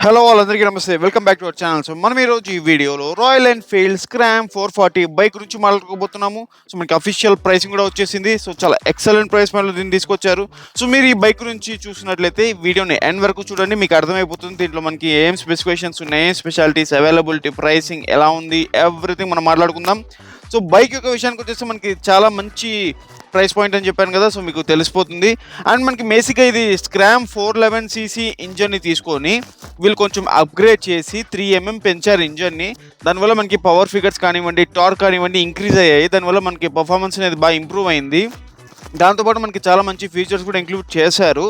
Hello వాళ్ళందరికీ నమస్తే. Welcome back to our channel. So మనం ఈరోజు ఈ వీడియోలో రాయల్ ఎన్ఫీల్డ్ స్క్రామ్ 440 బైక్ గురించి మాట్లాడుకోబోతున్నాము. సో మనకి అఫీషియల్ ప్రైసింగ్ కూడా వచ్చేసింది. సో చాలా ఎక్సలెంట్ ప్రైస్ మళ్ళీ దీన్ని తీసుకొచ్చారు. సో మీరు ఈ బైక్ గురించి చూసినట్లయితే ఈ వీడియోని ఎండ్ వరకు చూడండి, మీకు అర్థమైపోతుంది దీంట్లో మనకి ఏం స్పెసిఫికేషన్స్ ఉన్నాయి, ఏం స్పెషాలిటీస్, అవైలబిలిటీ, ప్రైసింగ్ ఎలా ఉంది, ఎవ్రీథింగ్ మనం మాట్లాడుకుందాం. సో బైక్ యొక్క విషయానికి వచ్చేసి మనకి చాలా మంచి ప్రైస్ పాయింట్ అని చెప్పాను కదా, సో మీకు తెలిసిపోతుంది. అండ్ మనకి బేసిక్గా ఇది స్క్రామ్ 411cc ఇంజన్ని తీసుకొని వీళ్ళు కొంచెం అప్గ్రేడ్ చేసి 3mm పెంచారు ఇంజన్ని. దానివల్ల మనకి పవర్ ఫిగర్స్ కానివ్వండి, టార్క్ కానివ్వండి ఇంక్రీజ్ అయ్యాయి. దానివల్ల మనకి పర్ఫార్మెన్స్ అనేది బాగా ఇంప్రూవ్ అయింది. దాంతోపాటు మనకి చాలా మంచి ఫీచర్స్ కూడా ఇంక్లూడ్ చేశారు.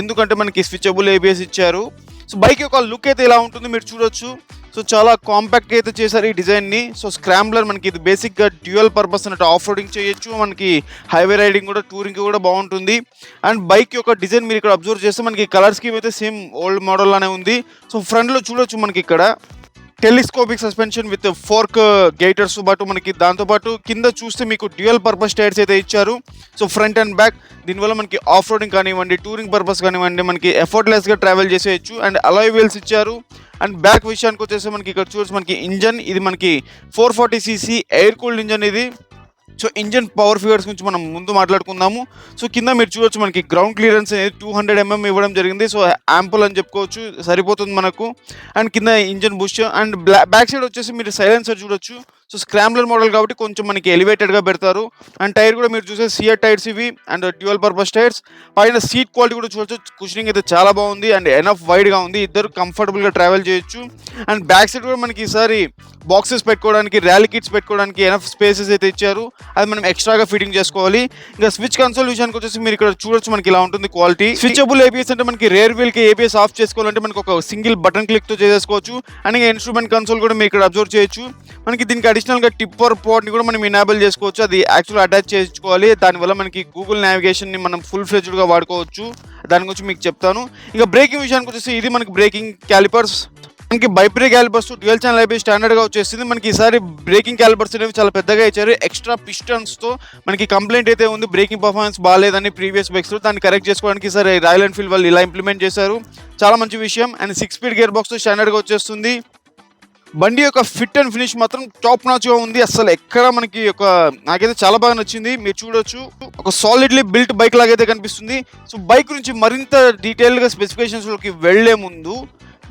ఎందుకంటే మనకి స్విచబుల్ ఏబిఎస్ ఇచ్చారు. సో బైక్ యొక్క లుక్ అయితే ఇలా ఉంటుంది, మీరు చూడొచ్చు. సో చాలా కాంపాక్ట్ అయితే చేశారు ఈ డిజైన్ని. సో స్క్రాంబ్లర్ మనకి ఇది బేసిక్గా డ్యూయల్ పర్పస్ అన్నట్టు ఆఫ్ రోడింగ్ చేయొచ్చు, మనకి హైవే రైడింగ్ కూడా, టూరింగ్ కూడా బాగుంటుంది. అండ్ బైక్ యొక్క డిజైన్ మీరు ఇక్కడ అబ్జర్వ్ చేస్తే మనకి కలర్ స్కీమ్ అయితే సేమ్ ఓల్డ్ మోడల్ లానే ఉంది. సో ఫ్రంట్లో చూడొచ్చు మనకి ఇక్కడ telescopic suspension with fork girders పాటు మనకి దాంతోపాటు కింద చూస్తే మీకు డ్యూయల్ పర్పస్ టైర్స్ అయితే ఇచ్చారు. సో ఫ్రంట్ అండ్ బ్యాక్ దీనివల్ల మనకి ఆఫ్ రోడింగ్ కానివ్వండి, టూరింగ్ పర్పస్ కానివ్వండి మనకి ఎఫర్ట్లెస్గా ట్రావెల్ చేసేయచ్చు. అండ్ అలాయ్ వీల్స్ ఇచ్చారు. అండ్ బ్యాక్ విషయానికి వచ్చేసి మనకి ఇక్కడ చూసి మనకి ఇంజన్ ఇది మనకి 440cc ఎయిర్ కూల్డ్ ఇంజన్ ఇది. సో ఇంజన్ పవర్ ఫిగర్స్ గురించి మనం ముందు మాట్లాడుకుందాము. సో కింద మీరు చూడొచ్చు మనకి గ్రౌండ్ క్లియరెన్స్ అనేది 200mm ఇవ్వడం జరిగింది. సో యాంపుల్ అని చెప్పుకోవచ్చు, సరిపోతుంది మనకు. అండ్ కింద engine Boost and back side వచ్చేసి మీరు సైలెన్సర్ చూడొచ్చు. సో స్క్రాంబ్లర్ మోడల్ కాబట్టి కొంచెం మనకి ఎలివేటెడ్గా పెడతారు. అండ్ టైర్ కూడా మీరు చూసే సియర్ టైర్స్ ఇవి అండ్ డ్యూయల్ పర్పస్ టైర్స్. పైన సీట్ క్వాలిటీ కూడా చూడొచ్చు, కుషనింగ్ అయితే చాలా బాగుంది అండ్ ఎనఫ్ వైడ్గా ఉంది, ఇద్దరు కంఫర్టబుల్గా ట్రావెల్ చేయొచ్చు. అండ్ బ్యాక్ సైడ్ కూడా మనకి ఈసారి బాక్సెస్ పెట్టుకోవడానికి, ర్యాలీ కిట్స్ పెట్టుకోవడానికి ఎనఫ్ స్పేసెస్ అయితే ఇచ్చారు. అది మనం ఎక్స్ట్రాగా ఫిట్టింగ్ చేసుకోవాలి. ఇంకా స్విచ్ కన్సోల్ విషయానికి వచ్చేసి మీరు ఇక్కడ చూడొచ్చు మనకి ఇలా ఉంటుంది క్వాలిటీ. స్విచబుల్ ఏబిఎస్ అంటే మనకి రేర్ వీల్కి ఏబిఎస్ ఆఫ్ చేసుకోవాలంటే మనకి ఒక సింగిల్ బటన్ క్లిక్తో చేసేసుకోవచ్చు. అండ్ ఇంకా ఇన్స్ట్రుమెంట్ కన్సోల్ కూడా మీరు ఇక్కడ అబ్జర్వ్ చేయొచ్చు. మనకి దీనికి అడిషనల్గా టిప్పర్ పోర్ట్ని కూడా మనం ఎనేబుల్ చేసుకోవచ్చు, అది యాక్చువల్ అటాచ్ చేసుకోవాలి. దానివల్ల మనకి గూగుల్ నావిగేషన్ని మనం ఫుల్ ఫ్లెడ్జ్డ్గా వాడుకోవచ్చు. దాని గురించి మీకు చెప్తాను. ఇంకా బ్రేకింగ్ విషయానికి వచ్చేసి ఇది మనకి బ్రేకింగ్ క్యాలిపర్స్ మనకి బైబ్రేక్ క్యాలిపర్స్ డ్యూయల్ ఛానల్ ఐబీ స్టాండర్డ్గా వచ్చేసింది. మనకి ఈసారి బ్రేకింగ్ క్యాలిపర్స్ అనేవి చాలా పెద్దగా ఇచ్చారు, ఎక్స్ట్రా పిస్టన్స్తో. మనకి కంప్లైంట్ అయితే ఉంది బ్రేకింగ్ పర్ఫార్మెన్స్ బాగాలేదని ప్రీవియస్ బైక్స్లో, దాన్ని కరెక్ట్ చేసుకోవడానికి ఈసారి రాయల్ ఎన్ఫీల్డ్ వాళ్ళు ఇలా ఇంప్లిమెంట్ చేశారు, చాలా మంచి విషయం. అండ్ 6-స్పీడ్ గేర్ బాక్స్తో స్టాండర్డ్గా వచ్చేస్తుంది. బండి యొక్క ఫిట్ అండ్ ఫినిష్ మాత్రం టాప్ నాచ్గా ఉంది. అసలు ఎక్కడ మనకి నాకైతే చాలా బాగా నచ్చింది. మీరు చూడొచ్చు ఒక సాలిడ్లీ బిల్ట్ బైక్ లాగైతే కనిపిస్తుంది. సో బైక్ గురించి మరింత డీటెయిల్గా స్పెసిఫికేషన్స్లోకి వెళ్లే ముందు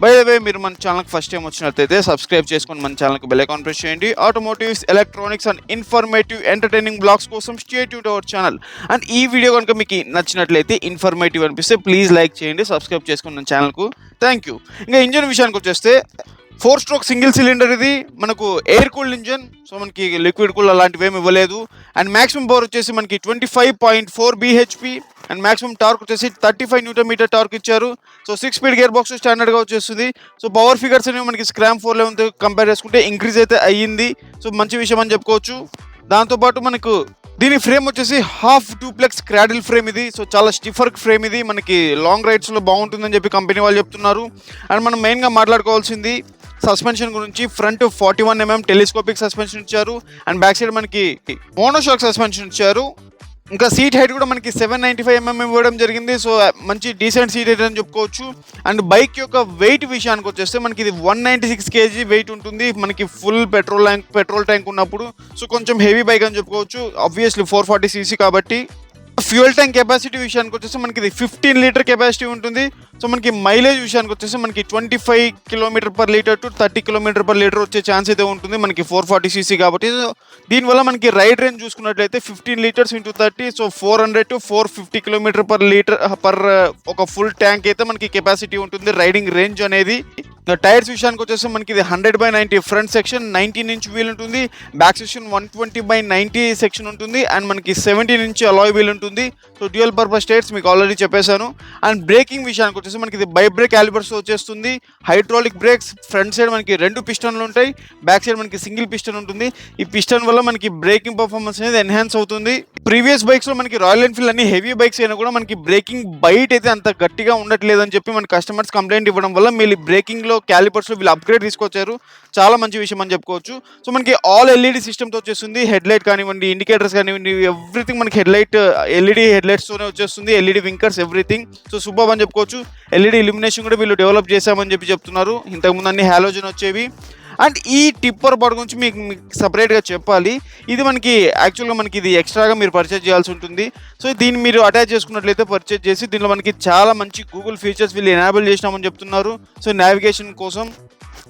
బై ద వే మీరు మన ఛానల్కి ఫస్ట్ టైం వచ్చినట్లయితే సబ్స్క్రైబ్ చేసుకొని మన ఛానల్కి బెల్ ఐకాన్ ప్రెస్ చేయండి. Automotives, electronics and informative entertaining blogs కోసం stay tune to our channel. And ఈ వీడియో కనుక మీకు నచ్చినట్లయితే, ఇన్ఫర్మేటివ్ అనిపిస్తే ప్లీజ్ లైక్ చేయండి, సబ్స్క్రైబ్ చేసుకుని మన ఛానల్కు. Thank you. ఇంకా ఇంజన్ విషయానికి వచ్చేస్తే 4-స్ట్రోక్ సింగిల్ సిలిండర్ ఇది, మనకు ఎయిర్ కూల్డ్ ఇంజన్. సో మనకి లిక్విడ్ కూల్ అలాంటివి ఏమి ఇవ్వలేదు. అండ్ మాక్సిమం పవర్ వచ్చేసి మనకి 25.4 bhp అండ్ మాక్సిమం టార్క్ వచ్చేసి 35 Nm టార్క్ ఇచ్చారు. సో 6-స్పీడ్ గేర్ బాక్స్ స్టాండర్డ్గా వచ్చేస్తుంది. సో పవర్ ఫిగర్స్ అనేవి మనకి స్క్రామ్ 411తో కంపేర్ చేసుకుంటే ఇంక్రీజ్ అయితే అయ్యింది. సో మంచి విషయం అని చెప్పుకోవచ్చు. దాంతోపాటు మనకు దీని ఫ్రేమ్ వచ్చేసి హాఫ్ డూప్లెక్స్ క్రాడిల్ ఫ్రేమ్ ఇది. సో చాలా స్టిఫర్ ఫ్రేమ్ ఇది, మనకి లాంగ్ రైడ్స్లో బాగుంటుందని చెప్పి కంపెనీ వాళ్ళు చెప్తున్నారు. అండ్ మనం మెయిన్గా మాట్లాడుకోవాల్సింది సస్పెన్షన్ గురించి. ఫ్రంట్ 41mm టెలిస్కోపిక్ సస్పెన్షన్ ఇచ్చారు అండ్ బ్యాక్ సైడ్ మనకి మోనోషాక్ సస్పెన్షన్ ఇచ్చారు. ఇంకా సీట్ హైట్ కూడా మనకి 795mm ఇవ్వడం జరిగింది. సో మంచి డీసెంట్ సీట్ హైట్ అని చెప్పుకోవచ్చు. అండ్ బైక్ యొక్క వెయిట్ విషయానికి వచ్చేస్తే మనకి ఇది 196 kg వెయిట్ ఉంటుంది, మనకి ఫుల్ పెట్రోల్ ట్యాంక్ ఉన్నప్పుడు. సో కొంచెం హెవీ బైక్ అని చెప్పుకోవచ్చు, ఆబ్వియస్లీ 440cc కాబట్టి. ఫ్యూయల్ ట్యాంక్ కెపాసిటీ విషయానికి వచ్చేసి మనకి ఇది 15 లీటర్ కెపాసిటీ ఉంటుంది. సో మనకి మైలేజ్ విషయానికి వచ్చేసి మనకి 25 km/L టు 30 km/L వచ్చే ఛాన్స్ అయితే ఉంటుంది మనకి 440cc కాబట్టి. సో దీనివల్ల మనకి రైడ్ రేంజ్ చూసుకున్నట్లయితే 15 litres into 30, so 400 to 450 km/L ఒక ఫుల్ ట్యాంక్ అయితే మనకి కెపాసిటీ ఉంటుంది, రైడింగ్ రేంజ్ అనేది. టైర్స్ విషయానికి వచ్చేసి మనకి ఇది 100/90 ఫ్రంట్ సెక్షన్ 19-inch వీల్ ఉంటుంది, బ్యాక్ సెక్షన్ 120/90 సెక్షన్ ఉంటుంది అండ్ మనకి 17-inch అలాయ్ వీల్ ఉంటుంది. సో డ్యూయల్ పర్పస్ టైర్స్ మీకు ఆల్రెడీ చెప్పేశాను. అండ్ బ్రేకింగ్ విషయానికి వచ్చేసి మనకి ఇది బైబ్రేక్ క్యాలిపర్స్ వచ్చేస్తుంది, హైడ్రాలిక్ బ్రేక్స్. ఫ్రంట్ సైడ్ మనకి 2 పిస్టన్లు ఉంటాయి, బ్యాక్ సైడ్ మనకి సింగిల్ పిస్టన్ ఉంటుంది. ఈ పిస్టన్ వల్ల మనకి బ్రేకింగ్ పర్ఫార్మెన్స్ అనేది ఎన్హాన్స్ అవుతుంది. ప్రీవియస్ బైక్స్లో మనకి రాయల్ ఎన్ఫీల్డ్ అన్ని హెవీ బైక్స్ అయినా కూడా మనకి బ్రేకింగ్ బైట్ అయితే అంత గట్టిగా ఉండట్లేదని చెప్పి మన కస్టమర్స్ కంప్లైంట్ ఇవ్వడం వల్ల మీరు బ్రేకింగ్లో క్యాలిపర్స్‌లో వీళ్ళు అప్‌గ్రేడ్ తీసుకొచ్చారు. చాలా మంచి విషయం అని చెప్పుకోవచ్చు. సో, మనకి ఆల్ ఎల్ఈడీ సిస్టమ్‌తో వచ్చేస్తుంది. హెడ్‌లైట్ కానివ్వండి, ఇండికేటర్స్ కానివ్వండి, ఎవ్రీథింగ్ మనకి ఎల్ఈడీ హెడ్‌లైట్స్‌తోనే వచ్చేస్తుంది. LED winkers everything. So, superb అని చెప్పుకోవచ్చు. ఎల్ఈడీ ఇల్యుమినేషన్ కూడా వీళ్ళు డెవలప్ చేశామని చెప్తున్నారు. ఇంతకుముందు అన్ని హాలోజన్ వచ్చేవి. అండ్ ఈ టిప్పర్ బార్ గురించి మీకు సెపరేట్‌గా చెప్పాలి. ఇది మనకి యాక్చువల్‌గా మనకి ఇది ఎక్స్ట్రాగా మీరు పర్చేజ్ చేయాల్సి ఉంటుంది. సో, దీన్ని మీరు అటాచ్ చేసుకున్నట్లయితే పర్చేజ్ చేసి దీనిలో మనకి చాలా మంచి గూగుల్ ఫీచర్స్ వీళ్ళు ఎనేబుల్ చేసినామని చెప్తున్నారు. సో, నావిగేషన్ కోసం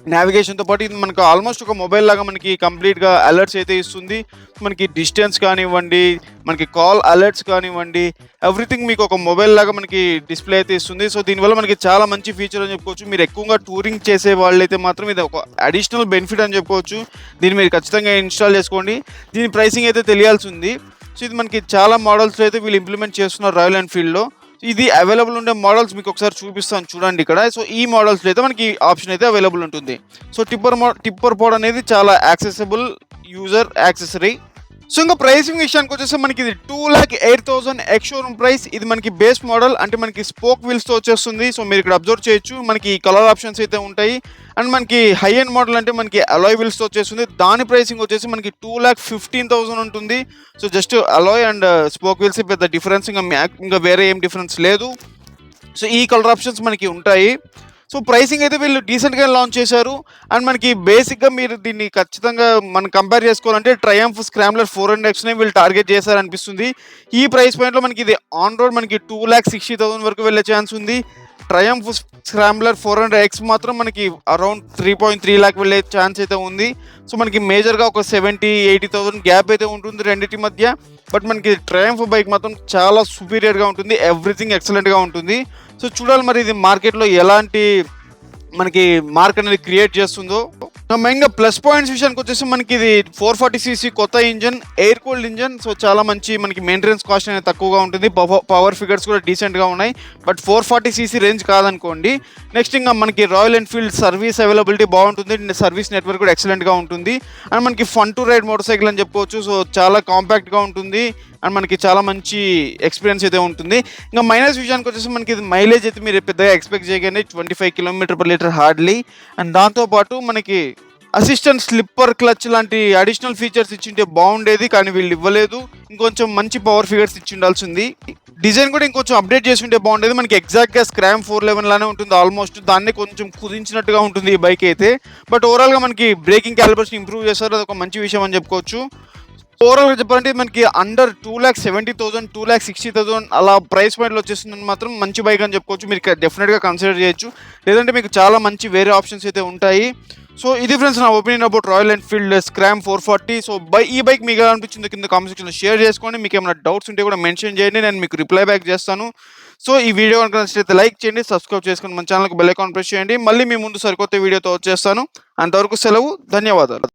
నావిగేషన్‌తో పాటు ఇది మనకు ఆల్మోస్ట్ ఒక మొబైల్ లాగా మనకి కంప్లీట్‌గా అలర్ట్స్ అయితే ఇస్తుంది. మనకి డిస్టెన్స్ కానివ్వండి, మనకి కాల్ అలర్ట్స్ కానివ్వండి, ఎవ్రీథింగ్ మీకు ఒక మొబైల్ లాగా మనకి డిస్‌ప్లే అయితే ఇస్తుంది. సో, దీనివల్ల మనకి చాలా మంచి ఫీచర్ అని చెప్పుకోవచ్చు. మీరు ఎక్కువగా టూరింగ్ చేసే వాళ్ళైతే మాత్రం ఇది ఒక అడిషనల్ బెనిఫిట్ అని చెప్పుకోవచ్చు. దీన్ని మీరు ఖచ్చితంగా ఇన్‌స్టాల్ చేసుకోండి. దీని ప్రైసింగ్ అయితే తెలియాల్సి ఉంది. సో, ఇది మనకి చాలా మోడల్స్‌లో అయితే వీళ్ళు ఇంప్లిమెంట్ చేస్తున్నారు రాయల్ ఎన్‌ఫీల్డ్‌లో. ఇది అవైలబుల్ ఉండే మోడల్స్ మీకు ఒకసారి చూపిస్తాను చూడండి ఇక్కడ. సో, ఈ మోడల్స్‌లో అయితే మనకి ఆప్షన్ అయితే అవైలబుల్ ఉంటుంది. సో, టిప్పర్ పోడ్ అనేది చాలా యాక్సెసిబుల్ యూజర్ యాక్సెసరీ. సో, ఇంకా ప్రైసింగ్ విషయానికి వచ్చేసి మనకి ఇది 2,08,000 ఎక్స్ షోరూమ్ ప్రైస్. ఇది మనకి బేస్ మోడల్ అంటే మనకి స్పోక్ వీల్స్‌తో వచ్చేస్తుంది. సో, మీరు ఇక్కడ అబ్జర్వ్ చేయొచ్చు. మనకి కలర్ ఆప్షన్స్ అయితే ఉంటాయి. అండ్ మనకి హై ఎండ్ మోడల్ అంటే మనకి అలాయ్ వీల్స్‌తో వచ్చేస్తుంది. దాని ప్రైసింగ్ వచ్చేసి మనకి 2,15,000 ఉంటుంది. So, just Alai and spoke wheels పెద్ద డిఫరెన్స్ ఇంకా వేరే ఏం డిఫరెన్స్ లేదు. సో, ఈ కలర్ ఆప్షన్స్ మనకి ఉంటాయి. సో, ప్రైసింగ్ అయితే వీళ్ళు డీసెంట్‌గా లాంచ్ చేశారు. అండ్ మనకి బేసిక్‌గా మీరు దీన్ని ఖచ్చితంగా మనం కంపేర్ చేసుకోవాలంటే ట్రయంఫ్ స్క్రాంబ్లర్ 400Xనే వీళ్ళు టార్గెట్ చేశారనిపిస్తుంది. ఈ ప్రైస్ పాయింట్‌లో మనకి ఇది ఆన్ రోడ్ మనకి 2,60,000 వరకు వెళ్ళే ఛాన్స్ ఉంది. ట్రయంఫ్ స్క్రాంబ్లర్ 400X మాత్రం మనకి అరౌండ్ 3.3 లాక్ వెళ్ళే ఛాన్స్ అయితే ఉంది. సో, మనకి మేజర్‌గా ఒక 70,000-80,000 గ్యాప్ అయితే ఉంటుంది రెండిటి మధ్య. బట్ మనకి ట్రయంఫ్ బైక్ మాత్రం చాలా సుపీరియర్‌గా ఉంటుంది. ఎవ్రీథింగ్ ఎక్సలెంట్‌గా ఉంటుంది. సో, చూడాలి మరి ఇది మార్కెట్‌లో ఎలాంటి మనకి మార్క్ అనేది క్రియేట్ చేస్తుందో. మెయిన్‌గా ప్లస్ పాయింట్స్ విషయానికి వచ్చేసి మనకి ఇది 440cc కొత్త engine, air cooled engine. So, చాలా మంచి మనకి మెయింటెనెన్స్ కాస్ట్ అనేది తక్కువగా ఉంటుంది. పవర్ ఫిగర్స్ కూడా డీసెంట్‌గా ఉన్నాయి. But 440cc range కాదనుకోండి. నెక్స్ట్ ఇంకా మనకి రాయల్ ఎన్‌ఫీల్డ్ సర్వీస్ అవైలబిలిటీ బాగుంటుంది. సర్వీస్ నెట్వర్క్ కూడా ఎక్సలెంట్‌గా ఉంటుంది. అండ్ మనకి fun to ride motorcycle అని చెప్పుకోవచ్చు. సో, చాలా కాంపాక్ట్‌గా ఉంటుంది. అండ్ మనకి చాలా మంచి ఎక్స్పీరియన్స్ అయితే ఉంటుంది. ఇంకా మైనస్ విషయానికి వచ్చేసి మనకి ఇది మైలేజ్ అయితే మీరు పెద్దగా ఎక్స్పెక్ట్ చేయగానే 25 km/లీటర్ హార్డ్లీ. అండ్ దాంతోపాటు మనకి అసిస్టెంట్ స్లిప్పర్ క్లచ్ లాంటి అడిషనల్ ఫీచర్స్ ఇచ్చింటే బాగుండేది. కానీ వీళ్ళు ఇవ్వలేదు. ఇంకొంచెం మంచి పవర్ ఫిగర్స్ ఇచ్చి ఉండాల్సింది. డిజైన్ కూడా ఇంకొంచెం అప్డేట్ చేసి ఉంటే బాగుండేది. మనకి ఎగ్జాక్ట్గా స్క్రామ్ 411 లానే ఉంటుంది. ఆల్మోస్ట్ దాన్ని కొంచెం కుదించినట్టుగా ఉంటుంది ఈ బైక్ అయితే. బట్ ఓవరాల్గా మనకి బ్రేకింగ్ క్యాలిబర్స్ని ఇంప్రూవ్ చేస్తారు. అదొక మంచి విషయం అని చెప్పుకోవచ్చు. ఓవరాల్‌గా చెప్పాలంటే మనకి అండర్ 2,70,000, 2,60,000 అలా ప్రైస్ పాయింట్‌లో వచ్చేసిందని మాత్రం మంచి బైక్ అని చెప్పుకోవచ్చు. మీరు డెఫినెట్‌గా కన్సిడర్ చేయొచ్చు. లేదంటే మీకు చాలా మంచి వేరే ఆప్షన్స్ అయితే ఉంటాయి. సో, ఇది ఫ్రెండ్స్ నా opinion about royal Enfield Scram 440. So, ఈ బైక్ మీకు ఎలా అనిపించిందో కింద కామెంట్ సెక్షన్‌లో షేర్ చేసుకోండి. మీకు ఏమైనా డౌట్స్ ఉంటే కూడా మెన్షన్ చేయండి. నేను మీకు రిప్లై బ్యాక్ చేస్తాను. సో, ఈ వీడియో కనుక నచ్చితే లైక్ చేయండి, సబ్స్క్రైబ్ చేసుకొని మన ఛానల్‌కి బెల్ ఐకాన్ ప్రెస్ చేయండి. మళ్ళీ మీ ముందు సరికొత్త వీడియోతో వచ్చేస్తాను. అంతవరకు సెలవు. ధన్యవాదాలు.